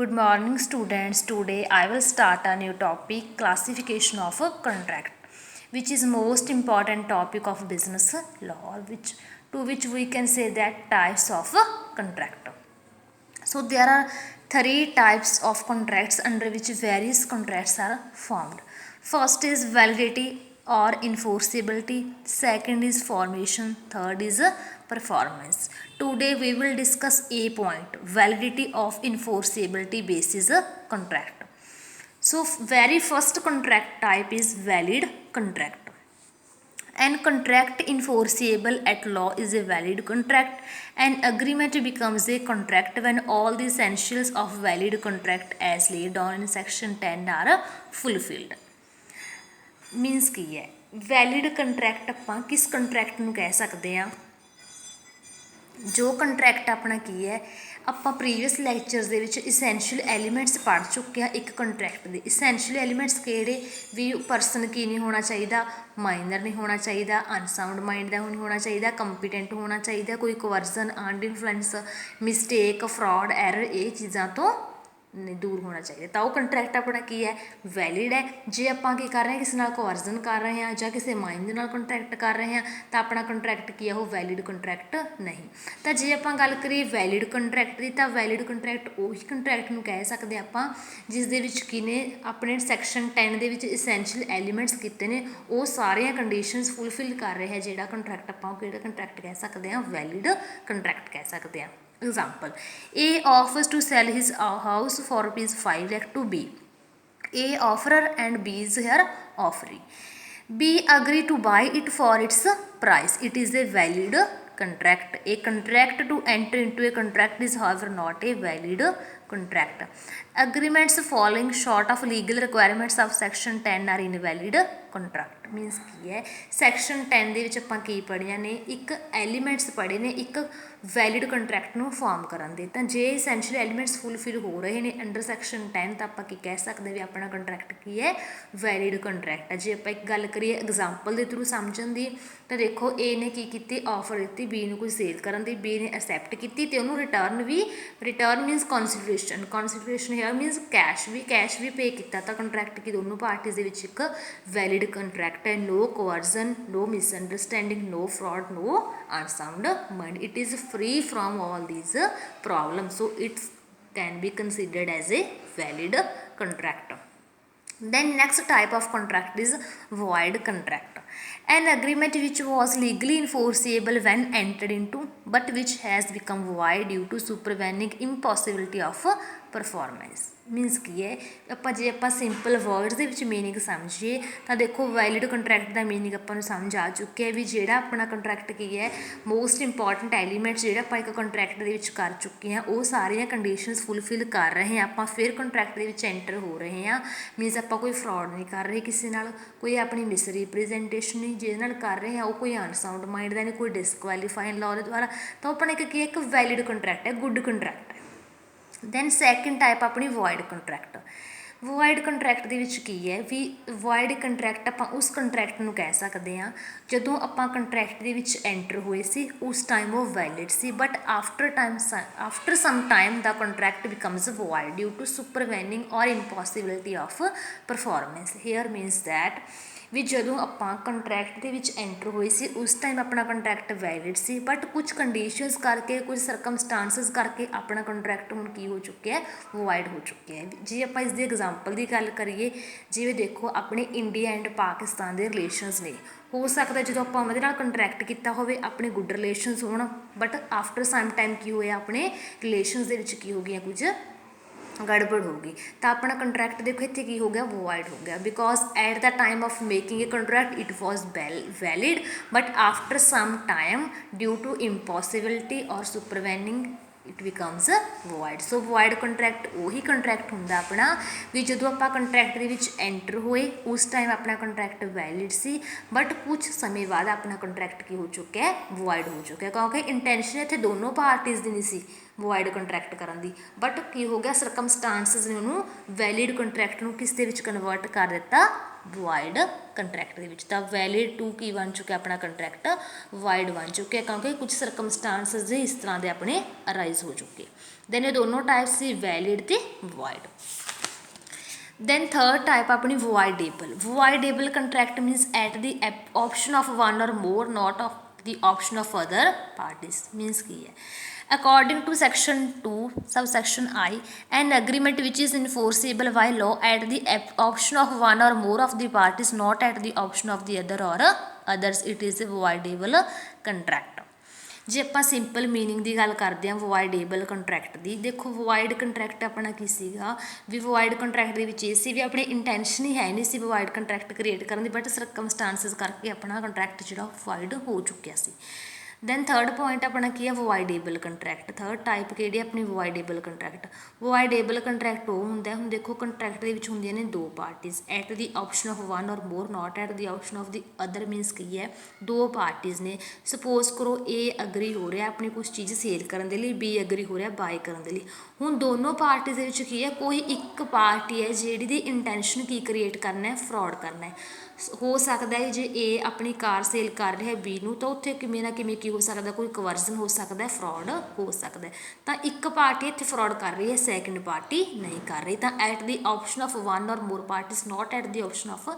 Good morning students. Today I will start a new topic, classification of a contract, which is most important topic of business law, which we can say that types of a contract. So there are three types of contracts under which various contracts are formed. First is validity or enforceability, second is formation, third is performance. Today we will discuss a point, validity of enforceability basis contract. So very first contract type is valid contract. An contract enforceable at law is a valid contract. An agreement becomes a contract when all the essentials of valid contract as laid down in section 10 are fulfilled. Means ਕੀ ਹੈ valid contract ਆਪਾਂ ਕਿਸ contract ਨੂੰ ਕਹਿ ਸਕਦੇ ਹਾਂ ਜੋ contract ਆਪਣਾ ਕੀ ਹੈ ਆਪਾਂ ਪ੍ਰੀਵੀਅਸ ਲੈਕਚਰਸ ਦੇ ਵਿੱਚ ਇਸੈਂਸ਼ੀਅਲ ਐਲੀਮੈਂਟਸ ਪੜ੍ਹ ਚੁੱਕੇ ਹਾਂ ਇੱਕ ਕੰਟਰੈਕਟ ਦੇ ਇਸੈਂਸ਼ੀਅਲ ਐਲੀਮੈਂਟਸ ਕਿਹੜੇ ਵੀ ਪਰਸਨ ਕੀ ਨਹੀਂ ਹੋਣਾ ਚਾਹੀਦਾ ਮਾਈਨਰ ਨਹੀਂ ਹੋਣਾ ਚਾਹੀਦਾ ਅਨਸਾਊਂਡ ਮਾਈਂਡ ਦਾ ਨਹੀਂ ਹੋਣਾ ਚਾਹੀਦਾ ਕੰਪੀਟੈਂਟ ਹੋਣਾ ਚਾਹੀਦਾ ਕੋਈ ਕਵਰਜ਼ਨ ਅਨਇਨਫਲੂਐਂਸ ਮਿਸਟੇਕ ਫਰੋਡ ਐਰਰ ਇਹ ਚੀਜ਼ਾਂ ਤੋਂ ਦੂਰ ਹੋਣਾ ਚਾਹੀਦਾ ਤਾਂ ਉਹ ਕੰਟਰੈਕਟ ਆਪਣਾ ਕੀ ਹੈ ਵੈਲਿਡ ਹੈ ਜੇ ਆਪਾਂ ਕੀ ਕਰ ਰਹੇ ਹਾਂ ਕਿਸੇ ਨਾਲ ਕਵਰਜ਼ਨ ਕਰ ਰਹੇ ਹਾਂ ਜਾਂ ਕਿਸੇ ਮਾਈਂਡ ਦੇ ਨਾਲ ਕੰਟਰੈਕਟ ਕਰ ਰਹੇ ਹਾਂ ਤਾਂ ਆਪਣਾ ਕੰਟਰੈਕਟ ਕੀ ਹੈ ਉਹ ਵੈਲਿਡ ਕੰਟਰੈਕਟ ਨਹੀਂ ਤਾਂ ਜੇ ਆਪਾਂ ਗੱਲ ਕਰੀਏ ਵੈਲਿਡ ਕੰਟਰੈਕਟ ਦੀ ਤਾਂ ਵੈਲਿਡ ਕੰਟਰੈਕਟ ਉਹੀ ਕੰਟਰੈਕਟ ਨੂੰ ਕਹਿ ਸਕਦੇ ਆਪਾਂ ਜਿਸ ਦੇ ਵਿੱਚ ਕਿਨੇ ਆਪਣੇ ਸੈਕਸ਼ਨ 10 ਦੇ ਵਿੱਚ ਇਸੈਂਸ਼ੀਅਲ ਐਲੀਮੈਂਟਸ ਕੀਤੇ ਨੇ ਉਹ ਸਾਰੀਆਂ ਕੰਡੀਸ਼ਨਸ ਫੁੱਲਫਿਲ ਕਰ ਰਿਹਾ ਜਿਹੜਾ ਕੰਟਰੈਕਟ ਆਪਾਂ ਉਹ ਕਿਹੜਾ ਕੰਟਰੈਕਟ ਕਹਿ ਸਕਦੇ ਹਾਂ ਵੈਲਿਡ ਕੰਟਰੈਕਟ ਕਹਿ ਸਕਦੇ ਹਾਂ Example, A offers to sell his house for ₹5 lakh to B. A offerer and B is here offering. B agree to buy it for its price. It is a valid contract. A contract to enter into a contract is however not a valid contract. Agreements falling short of legal requirements of section 10 are invalid contract. Means ਕੀ ਹੈ section 10 ਦੇ ਵਿੱਚ ਆਪਾਂ ਕੀ ਪੜ੍ਹੀਆਂ ਨੇ ਇੱਕ elements ਪੜ੍ਹੇ ਨੇ ਇੱਕ ਵੈਲਿਡ ਕੰਟਰੈਕਟ ਨੂੰ ਫਾਰਮ ਕਰਨ ਦੇ ਤਾਂ ਜੇ ਇਸੈਂਸ਼ੀਅਲ ਐਲੀਮੈਂਟਸ ਫੁੱਲਫਿਲ ਹੋ ਰਹੇ ਨੇ ਅੰਡਰ ਸੈਕਸ਼ਨ 10 ਤਾਂ ਆਪਾਂ ਕੀ ਕਹਿ ਸਕਦੇ ਵੀ ਆਪਣਾ ਕੰਟਰੈਕਟ ਕੀ ਹੈ ਵੈਲਿਡ ਕੰਟਰੈਕਟ ਹੈ ਜੇ ਆਪਾਂ ਇੱਕ ਗੱਲ ਕਰੀਏ ਐਗਜ਼ਾਮਪਲ ਦੇ ਥਰੂ ਸਮਝਣ ਦੀ ਤਾਂ ਦੇਖੋ ਏ ਨੇ ਕੀ ਕੀਤੀ ਆਫਰ ਦਿੱਤੀ ਬੀ ਨੂੰ ਕੋਈ ਸੇਲ ਕਰਨ ਦੀ ਬੀ ਨੇ ਅਸੈਪਟ ਕੀਤੀ ਅਤੇ ਉਹਨੂੰ return means consideration here means cash ਵੀ ਪੇ ਕੀਤਾ ਤਾਂ ਕੰਟਰੈਕਟ ਕੀ ਦੋਨੋਂ ਪਾਰਟੀਜ਼ ਦੇ ਵਿੱਚ ਇੱਕ ਵੈਲਿਡ ਕੰਟਰੈਕਟ ਹੈ no coercion, no misunderstanding, no fraud, no unsound mind. It is free from all these problems, so it can be considered as a valid contract. Then next type of contract is void contract. An agreement which was legally enforceable when entered into but which has become void due to supervening impossibility of performance. Means ਕੀ ਹੈ ਆਪਾਂ ਜੇ ਆਪਾਂ simple words ਦੇ ਵਿੱਚ meaning ਸਮਝੀਏ ਤਾਂ ਦੇਖੋ ਵੈਲਿਡ ਕੰਟਰੈਕਟ ਦਾ ਮੀਨਿੰਗ ਆਪਾਂ ਨੂੰ ਸਮਝ ਆ ਚੁੱਕਿਆ ਵੀ ਜਿਹੜਾ ਆਪਣਾ ਕੰਟਰੈਕਟ ਕੀ ਹੈ ਮੋਸਟ ਇੰਪੋਰਟੈਂਟ ਐਲੀਮੈਂਟਸ ਜਿਹੜਾ ਆਪਾਂ ਇੱਕ ਕੰਟਰੈਕਟ ਦੇ ਵਿੱਚ ਕਰ ਚੁੱਕੇ ਹਾਂ ਉਹ ਸਾਰੀਆਂ ਕੰਡੀਸ਼ਨਸ ਫੁੱਲਫਿਲ ਕਰ ਰਹੇ ਹਾਂ ਆਪਾਂ ਫਿਰ ਕੰਟਰੈਕਟ ਦੇ ਵਿੱਚ ਐਂਟਰ ਹੋ ਰਹੇ ਹਾਂ ਮੀਨਸ ਆਪਾਂ ਕੋਈ ਫਰੋਡ ਨਹੀਂ ਕਰ ਰਹੇ ਕਿਸੇ ਨਾਲ ਕੋਈ ਆਪਣੀ ਮਿਸ ਰਿਪਰੈਜ਼ੈਂਟੇਸ਼ਨ ਨਹੀਂ ਜਿਹਦੇ ਨਾਲ ਕਰ ਰਹੇ ਹਾਂ ਉਹ ਕੋਈ ਅਨਸਾਊਂਡ ਮਾਈਂਡ ਦਾ ਨਹੀਂ ਕੋਈ ਡਿਸਕੁਆਲੀਫਾਈਡ ਲਾਅ ਦੇ ਦੁਆਰਾ ਤਾਂ ਆਪਣਾ ਇੱਕ ਕੀ ਇੱਕ ਵੈਲਿਡ ਕੰਟਰੈਕਟ ਹੈ ਗੁੱਡ ਕੰਟਰੈਕਟ ਹੈ ਦੈਨ ਸੈਕਿੰਡ ਟਾਈਪ ਆਪਣੀ ਵੋਇਡ ਕੰਟਰੈਕਟ ਵੋਇਡ ਕੰਟਰੈਕਟ ਦੇ ਵਿੱਚ ਕੀ ਹੈ ਵੀ ਵੋਇਡ ਕੰਟਰੈਕਟ ਆਪਾਂ ਉਸ ਕੰਟਰੈਕਟ ਨੂੰ ਕਹਿ ਸਕਦੇ ਹਾਂ ਜਦੋਂ ਆਪਾਂ ਕੰਟਰੈਕਟ ਦੇ ਵਿੱਚ ਐਂਟਰ ਹੋਏ ਸੀ ਉਸ ਟਾਈਮ ਉਹ ਵੈਲਿਡ ਸੀ but after some time the contract becomes void due to supervening or impossibility of performance here means that ਵੀ ਜਦੋਂ ਆਪਾਂ ਕੰਟਰੈਕਟ ਦੇ ਵਿੱਚ ਐਂਟਰ ਹੋਏ ਸੀ ਉਸ ਟਾਈਮ ਆਪਣਾ ਕੰਟਰੈਕਟ ਵੈਲਿਡ ਸੀ ਬਟ ਕੁਝ ਕੰਡੀਸ਼ਨਸ ਕਰਕੇ ਕੁਝ ਸਰਕਮਸਟਾਂਸਿਸ ਕਰਕੇ ਆਪਣਾ ਕੰਟਰੈਕਟ ਹੁਣ ਕੀ ਹੋ ਚੁੱਕਿਆ ਹੈ ਵੋਇਡ ਹੋ ਚੁੱਕਿਆ ਹੈ ਜੇ ਆਪਾਂ ਇਸ ਦੀ ਐਗਜ਼ਾਮਪਲ ਦੀ ਗੱਲ ਕਰੀਏ ਜਿਵੇਂ ਦੇਖੋ ਆਪਣੇ ਇੰਡੀਆ ਐਂਡ ਪਾਕਿਸਤਾਨ ਦੇ ਰਿਲੇਸ਼ਨਸ ਨੇ ਹੋ ਸਕਦਾ ਜਦੋਂ ਆਪਾਂ ਉਹਦੇ ਨਾਲ ਕੰਟਰੈਕਟ ਕੀਤਾ ਹੋਵੇ ਆਪਣੇ ਗੁੱਡ ਰਿਲੇਸ਼ਨਸ ਹੋਣ ਬਟ ਆਫਟਰ ਸਮ ਟਾਈਮ ਕੀ ਹੋਇਆ ਆਪਣੇ ਰਿਲੇਸ਼ਨਸ ਦੇ ਵਿੱਚ ਕੀ ਹੋ ਗਈਆਂ ਕੁਝ ਗੜਬੜ ਹੋ ਗਈ ਤਾਂ ਆਪਣਾ ਕੰਟਰੈਕਟ ਦੇਖੋ ਇੱਥੇ ਕੀ ਹੋ ਗਿਆ ਵੋਇਡ ਹੋ ਗਿਆ because at the time of making a contract it was valid but after some time due to impossibility or supervening it becomes void so void contract ਉਹੀ ਕੰਟਰੈਕਟ ਹੁੰਦਾ ਆਪਣਾ ਵੀ ਜਦੋਂ ਆਪਾਂ ਕੰਟਰੈਕਟ ਦੇ ਵਿੱਚ ਐਂਟਰ ਹੋਏ ਉਸ ਟਾਈਮ ਆਪਣਾ ਕੰਟਰੈਕਟ ਵੈਲਿਡ ਸੀ ਬਟ ਕੁਝ ਸਮੇਂ ਬਾਅਦ ਆਪਣਾ ਕੰਟਰੈਕਟ ਕੀ ਹੋ ਚੁੱਕਿਆ ਹੈ ਵੋਇਡ ਹੋ ਚੁੱਕਿਆ ਕਿਉਂਕਿ ਇੰਟੈਂਸ਼ਨ ਇੱਥੇ ਦੋਨੋਂ ਪਾਰਟੀਜ਼ ਦੀ ਨਹੀਂ ਸੀ ਵੋਇਡ ਕੰਟਰੈਕਟ ਕਰਨ ਦੀ ਬਟ ਕੀ ਹੋ ਗਿਆ ਸਰਕਮਸਟਾਂਸਿਸ ਨੇ ਉਹਨੂੰ ਵੈਲਿਡ ਕੰਟਰੈਕਟ ਨੂੰ ਕਿਸ ਦੇ ਵਿੱਚ ਕਨਵਰਟ ਕਰ ਦਿੱਤਾ void ਕੰਟਰੈਕਟ ਦੇ ਵਿੱਚ। ਤਾਂ ਵੈਲਿਡ ਟੂ ਕੀ ਬਣ ਚੁੱਕਿਆ ਆਪਣਾ ਕੰਟਰੈਕਟ, ਵਾਇਡ ਬਣ ਚੁੱਕਿਆ, ਕਿਉਂਕਿ ਕੁਝ ਸਰਕਮਸਟਾਂਸਿਸ ਦੇ ਇਸ ਤਰ੍ਹਾਂ ਦੇ ਆਪਣੇ ਅਰਾਈਜ਼ ਹੋ ਚੁੱਕੇ। ਦੈਨ ਇਹ ਦੋਨੋਂ ਟਾਈਪਸ ਸੀ, ਵੈਲਿਡ ਤੇ ਵਾਇਡ। Then third type ਆਪਣੀ voidable। voidable contract means at the option of one or more, not of the option of other parties। means ਕੀ ਹੈ, according to section 2 subsection I, an agreement which is enforceable by law at the option of one or more of the parties, not at the option of the other or others, it is a voidable contract। ਜੇ ਆਪਾਂ simple meaning ਦੀ ਗੱਲ ਕਰਦੇ ਹਾਂ ਵੋਇਡੇਬਲ contract ਦੀ, ਦੇਖੋ void contract ਆਪਣਾ ਕੀ ਸੀਗਾ ਵੀ, void contract ਦੇ ਵਿੱਚ ਇਹ ਸੀ ਵੀ ਆਪਣੀ ਇੰਟੈਂਸ਼ਨ ਹੀ ਹੈ ਨਹੀਂ ਸੀ ਵੋਇਡ ਕੰਟਰੈਕਟ ਕ੍ਰੀਏਟ ਕਰਨ ਦੀ, ਬਟ ਸਰਕਮਸਟਾਂਸਿਸ ਕਰਕੇ ਆਪਣਾ ਕੰਟਰੈਕਟ ਜਿਹੜਾ ਵੋਇਡ ਹੋ ਚੁੱਕਿਆ ਸੀ। ਦੈਨ ਥਰਡ ਪੁਆਇੰਟ ਆਪਣਾ ਕੀ ਹੈ, ਵੋਇਡੇਬਲ ਕੰਟਰੈਕਟ। ਥਰਡ ਟਾਈਪ ਕਿਹੜੀ ਆਪਣੀ, ਵੋਇਡੇਬਲ ਕੰਟਰੈਕਟ। ਵੋਇਡੇਬਲ ਕੰਟਰੈਕਟ ਉਹ ਹੁੰਦਾ, ਹੁਣ ਦੇਖੋ ਕੰਟਰੈਕਟ ਦੇ ਵਿੱਚ ਹੁੰਦੀਆਂ ਨੇ ਦੋ parties, at the option of one or more, not at the option of the other. Means ਕੀ ਹੈ, ਦੋ ਪਾਰਟੀਜ਼ ਨੇ, ਸਪੋਜ਼ ਕਰੋ ਏ ਅਗਰੀ ਹੋ ਰਿਹਾ ਆਪਣੀ ਕੁਛ ਚੀਜ਼ ਸੇਲ ਕਰਨ ਦੇ ਲਈ, ਬੀ ਅਗਰੀ ਹੋ ਰਿਹਾ ਬਾਏ ਕਰਨ ਦੇ ਲਈ। ਹੁਣ ਦੋਨੋਂ ਪਾਰਟੀਜ਼ ਦੇ ਵਿੱਚ ਕੀ ਹੈ, ਕੋਈ ਇੱਕ ਪਾਰਟੀ ਹੈ ਜਿਹੜੀ ਦੀ ਇੰਟੈਂਸ਼ਨ ਕੀ ਕ੍ਰੀਏਟ ਕਰਨਾ ਹੈ, ਫਰੋਡ ਕਰਨਾ ਹੈ। ਹੋ ਸਕਦਾ ਹੈ ਜੇ ਏ ਆਪਣੀ ਕਾਰ ਸੇਲ ਕਰ ਰਿਹਾ ਬੀ ਨੂੰ, ਤਾਂ ਉੱਥੇ ਕਿਵੇਂ ਨਾ ਕਿਵੇਂ ਕੀ ਹੋ ਸਕਦਾ, ਕੋਈ ਕਵਰਜ਼ਨ ਹੋ ਸਕਦਾ, ਫਰੋਡ ਹੋ ਸਕਦਾ। ਤਾਂ ਇੱਕ ਪਾਰਟੀ ਇੱਥੇ ਫਰੋਡ ਕਰ ਰਹੀ ਹੈ, ਸੈਕਿੰਡ ਪਾਰਟੀ ਨਹੀਂ ਕਰ ਰਹੀ। ਤਾਂ at the option of one or more parties, not at the option of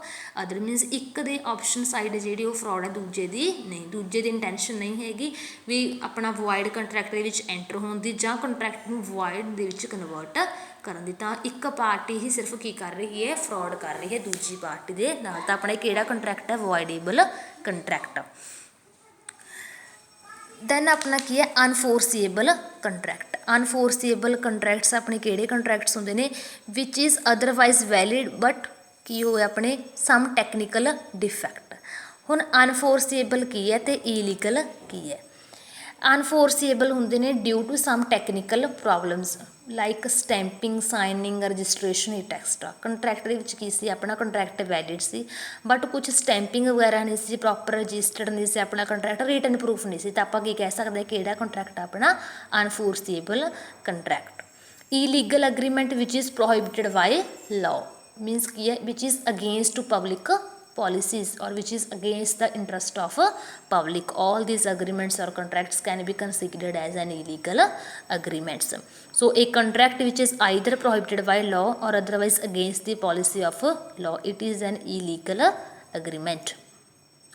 other. Means ਇੱਕ ਦੇ ਆਪਸ਼ਨ ਸਾਈਡ ਜਿਹੜੀ ਉਹ ਫਰੋਡ ਹੈ, ਦੂਜੇ ਦੀ ਨਹੀਂ, ਦੂਜੇ ਦੀ ਇੰਟੈਂਸ਼ਨ ਨਹੀਂ ਹੈਗੀ ਵੀ ਆਪਣਾ ਵੋਇਡ ਕੰਟਰੈਕਟ ਦੇ ਵਿੱਚ ਐਂਟਰ ਹੋਣ ਦੀ ਜਾਂ ਕੰਟਰੈਕਟ ਨੂੰ ਵੋਇਡ ਦੇ ਵਿੱਚ ਕਨਵਰਟ ਕਰਨ ਦੀ। ਤਾਂ ਇੱਕ ਪਾਰਟੀ ਹੀ ਸਿਰਫ ਕੀ ਕਰ ਰਹੀ ਹੈ, ਫਰੋਡ ਕਰ ਰਹੀ ਹੈ ਦੂਜੀ ਪਾਰਟੀ ਦੇ ਨਾਲ। ਤਾਂ ਆਪਣਾ ਕਿਹੜਾ ਕੰਟਰੈਕਟ ਹੈ, ਵੋਇਡੇਬਲ ਕੰਟਰੈਕਟ। ਦੈਨ ਆਪਣਾ ਕੀ ਹੈ, ਅਨਫੋਰਸੀਏਬਲ ਕੰਟਰੈਕਟ। ਅਨਫੋਰਸੀਏਬਲ ਕੰਟਰੈਕਟਸ ਆਪਣੇ ਕਿਹੜੇ ਕੰਟਰੈਕਟਸ ਹੁੰਦੇ ਨੇ, ਵਿਚ ਇਜ਼ ਅਦਰਵਾਈਜ਼ ਵੈਲਿਡ ਬਟ ਕੀ ਹੋਇਆ ਆਪਣੇ ਸਮ ਟੈਕਨੀਕਲ ਡਿਫੈਕਟ। ਹੁਣ ਅਨਫੋਰਸੀਏਬਲ ਕੀ ਹੈ ਅਤੇ ਇਲੀਗਲ ਕੀ ਹੈ। ਅਨਫੋਰਸੀਏਬਲ ਹੁੰਦੇ ਨੇ due to some technical problems like stamping, signing, registration etcetera. Contract ਦੇ ਵਿੱਚ ਕੀ ਸੀ, ਆਪਣਾ ਕੰਟਰੈਕਟ ਵੈਲਿਡ ਸੀ, ਬਟ ਕੁਛ ਸਟੈਂਪਿੰਗ ਵਗੈਰਾ ਨਹੀਂ ਸੀ, ਪ੍ਰੋਪਰ ਰਜਿਸਟਰਡ ਨਹੀਂ ਸੀ ਆਪਣਾ ਕੰਟਰੈਕਟ, ਰਿਟਨ ਪ੍ਰੂਫ ਨਹੀਂ ਸੀ। ਤਾਂ ਆਪਾਂ ਕੀ ਕਹਿ ਸਕਦੇ ਹਾਂ, ਕਿਹੜਾ ਕੰਟਰੈਕਟ ਆਪਣਾ unenforceable contract. Illegal agreement which is prohibited by law. Means ਕੀ ਹੈ, which is against to public policies or which is against the interest of public. All these agreements or contracts can be considered as an illegal agreements. So a contract which is either prohibited by law or otherwise against the policy of law, it is an illegal agreement.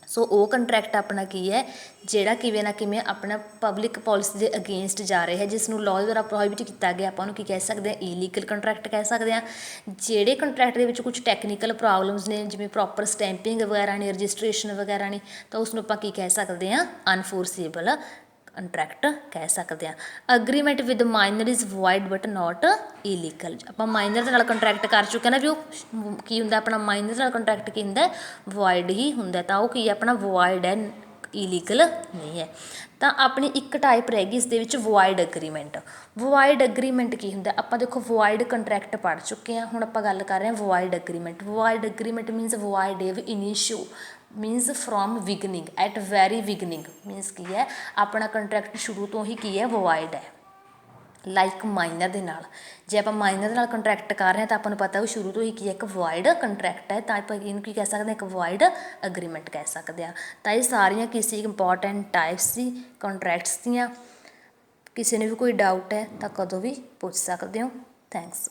ਸੋ ਉਹ contract ਆਪਣਾ ਕੀ ਹੈ, ਜਿਹੜਾ ਕਿਵੇਂ ਨਾ ਕਿਵੇਂ ਆਪਣਾ public policy ਦੇ against ਜਾ ਰਿਹਾ ਹੈ, ਜਿਸ ਨੂੰ ਲਾਅ ਦੁਆਰਾ ਪ੍ਰੋਹਿਬਿਟ ਕੀਤਾ ਗਿਆ, ਆਪਾਂ ਉਹਨੂੰ ਕੀ ਕਹਿ ਸਕਦੇ ਹਾਂ, ਇਲੀਗਲ ਕੰਟਰੈਕਟ ਕਹਿ ਸਕਦੇ ਹਾਂ। ਜਿਹੜੇ ਕੰਟਰੈਕਟ ਦੇ ਵਿੱਚ ਕੁਝ ਟੈਕਨੀਕਲ ਪ੍ਰੋਬਲਮਸ ਨੇ, ਜਿਵੇਂ ਪ੍ਰੋਪਰ ਸਟੈਂਪਿੰਗ ਵਗੈਰਾ ਨਹੀਂ, ਰਜਿਸਟ੍ਰੇਸ਼ਨ ਵਗੈਰਾ ਨਹੀਂ, ਤਾਂ ਉਸ ਨੂੰ ਆਪਾਂ ਕੀ ਕਹਿ ਸਕਦੇ ਹਾਂ, ਅਨਫੋਰਸੀਏਬਲ ਕੰਟਰੈਕਟ ਕਹਿ ਸਕਦੇ ਹਾਂ। Agreement with minor is void but not illegal. ਆਪਾਂ ਮਾਈਨਰ ਦੇ ਨਾਲ ਕੰਟਰੈਕਟ ਕਰ ਚੁੱਕੇ ਨਾ ਵੀ ਉਹ ਕੀ ਹੁੰਦਾ, ਆਪਣਾ ਮਾਈਨਰ ਦੇ ਨਾਲ ਕੰਟਰੈਕਟ ਕੀ ਹੁੰਦਾ, ਵੋਇਡ ਹੀ ਹੁੰਦਾ। ਤਾਂ ਉਹ ਕੀ ਹੈ, ਆਪਣਾ ਵੋਇਡ ਹੈ, ਇਲੀਗਲ ਨਹੀਂ ਹੈ। ਤਾਂ ਆਪਣੀ ਇੱਕ ਟਾਈਪ ਰਹਿ ਗਈ ਇਸ ਦੇ ਵਿੱਚ, ਵੋਇਡ ਅਗਰੀਮੈਂਟ। ਵੋਇਡ ਅਗਰੀਮੈਂਟ ਕੀ ਹੁੰਦਾ, ਆਪਾਂ ਦੇਖੋ ਵੋਇਡ ਕੰਟਰੈਕਟ ਪੜ੍ਹ ਚੁੱਕੇ ਹਾਂ, ਹੁਣ ਆਪਾਂ ਗੱਲ ਕਰ ਰਹੇ ਹਾਂ void agreement. Void agreement means void ab initio, means from beginning, at very beginning. Means ਕੀ ਹੈ, ਆਪਣਾ ਕੰਟਰੈਕਟ ਸ਼ੁਰੂ ਤੋਂ ਹੀ ਕੀ ਹੈ, ਵੋਇਡ ਹੈ। ਲਾਈਕ ਮਾਈਨਰ ਦੇ ਨਾਲ, ਜੇ ਆਪਾਂ ਮਾਈਨਰ ਦੇ ਨਾਲ ਕੰਟਰੈਕਟ ਕਰ ਰਹੇ ਹਾਂ ਤਾਂ ਆਪਾਂ ਨੂੰ ਪਤਾ ਉਹ ਸ਼ੁਰੂ ਤੋਂ ਹੀ ਕੀ ਹੈ, ਇੱਕ ਵੋਇਡ ਕੰਟਰੈਕਟ ਹੈ। ਤਾਂ ਆਪਾਂ ਇਹਨੂੰ ਕੀ ਕਹਿ ਸਕਦੇ ਹਾਂ, ਇੱਕ ਵੋਇਡ ਅਗਰੀਮੈਂਟ ਕਹਿ ਸਕਦੇ ਹਾਂ। ਤਾਂ ਇਹ ਸਾਰੀਆਂ ਕਿਸੇ ਇੰਪੋਰਟੈਂਟ ਟਾਈਪਸ ਸੀ ਕੰਟਰੈਕਟਸ ਦੀਆਂ। ਕਿਸੇ ਨੂੰ ਵੀ ਕੋਈ ਡਾਊਟ ਹੈ ਤਾਂ ਕਦੋਂ ਵੀ ਪੁੱਛ ਸਕਦੇ ਹੋ। ਥੈਂਕਸ।